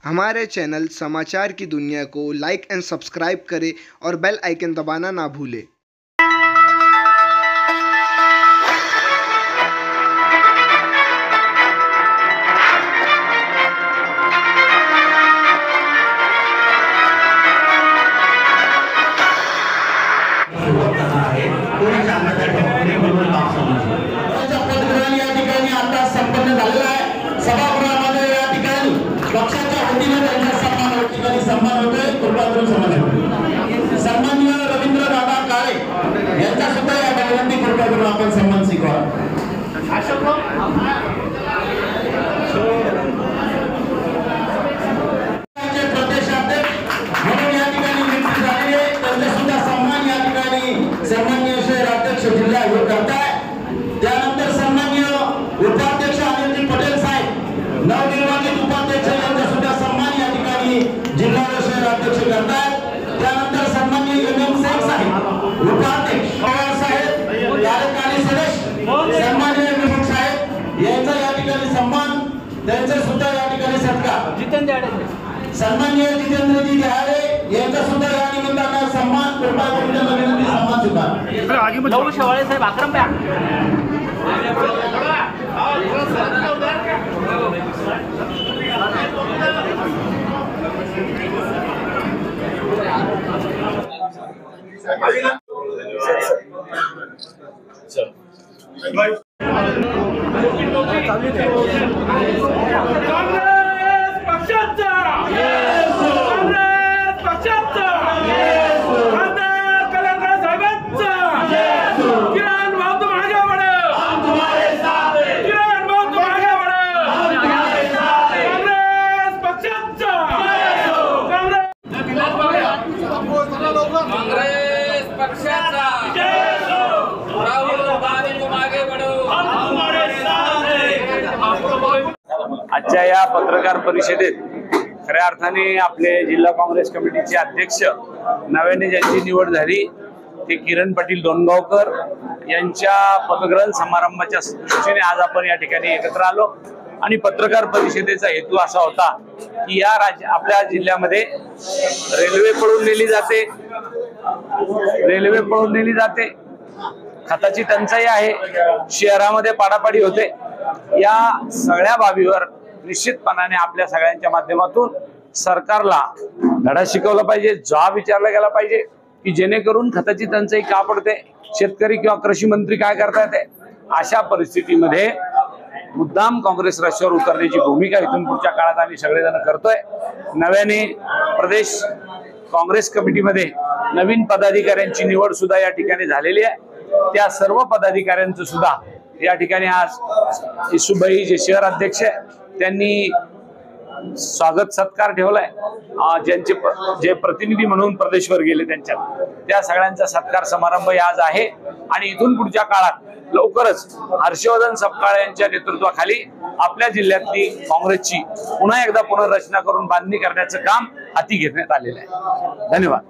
हमारे चैनल समाचार की दुनिया को लाइक एंड सब्सक्राइब करें और बेल आइकन दबाना ना भूलें। सभागृहामध्ये या ठिकाणी पक्षाच्या वतीने त्यांचा सन्मान होतोय। कृपाद्र समाज सन्माननीय रवींद्र दादा काळे यांचा सुद्धा या विनंती कृपाद्र आपण सन्मान स्वीकारा। प्रदेशाध्यक्ष म्हणून या ठिकाणी नियुक्ती झाली आहे, त्यांचा सुद्धा सन्मान या ठिकाणी सन्माननीय शहराध्यक्ष जिल्हा हे करताय। त्यानंतर सन्माननीय उपाध्यक्ष अनिल पटेल साहेब नवनिर्वाचित उपाध्यक्ष यांचा सुद्धा सन्मान या ठिकाणी जिल्हा व शहर अध्यक्ष करतात। त्यानंतर सन्माननीय एम शेख साहेब उपाध्यक्ष पवार साहेब कार्यकारी सदस्य सन्माननीय विमुख साहेब यांचा या ठिकाणी सन्मान, त्यांचा सुद्धा या ठिकाणी सत्कार। सन्माननीय जितेंद्रजी दहाळे यांचा सुद्धा या निमित्तानं सन्मान कृपा करून विनंती सन्मान स्वीकार। नऊ शेवाळे साहेब आक्रम आजच्या या पत्रकार परिषदेत खऱ्या अर्थाने आपले जिल्हा काँग्रेस कमिटीचे अध्यक्ष नव्याने ज्यांची निवड झाली ते किरण पाटील दोनगावकर यांच्या पदग्रहण समारंभाच्या दृष्टीने आज आपण या ठिकाणी एकत्र आलो आणि पत्रकार परिषदेचा हेतू असा होता की या आपल्या जिल्ह्यामध्ये रेल्वे पळून नेली जाते, खताची टंचाई आहे, शहरामध्ये पाडापाडी होते। या सगळ्या बाबीवर निश्चितपणाने आपल्या सगळ्यांच्या माध्यमातून सरकारला धडा शिकवला पाहिजे, जबाब विचारला गेला पाहिजे की जेणेकरून खताची टंचाई का पडते, शेतकरी किंवा कृषी मंत्री काय करतायत। अशा परिस्थितीमध्ये मुद्दाम काँग्रेस रस्त्यावर उतरण्याची भूमिका इथून पुढच्या काळात आम्ही सगळेजण करतोय। नव्याने प्रदेश काँग्रेस कमिटीमध्ये नवीन पदाधिकाऱ्यांची निवड सुद्धा या ठिकाणी झालेली आहे। त्या सर्व पदाधिकाऱ्यांचं सुद्धा या ठिकाणी आज इसुबाई जे शहर अध्यक्ष त्यांनी स्वागत सत्कार ठेवलाय। ज्यांचे जे प्रतिनिधी म्हणून प्रदेशवर गेले त्या सगळ्यांचा सत्कार समारंभ आज आहे आणि इथून पुढच्या काळात लवकरच हर्षवर्धन सपकाळे यांच्या नेतृत्वाखाली आपल्या जिल्ह्यातली काँग्रेसची पुन्हा एकदा पुनर्रचना करून बांधणी करण्याचं काम हाती घेण्यात आलेलं आहे। धन्यवाद।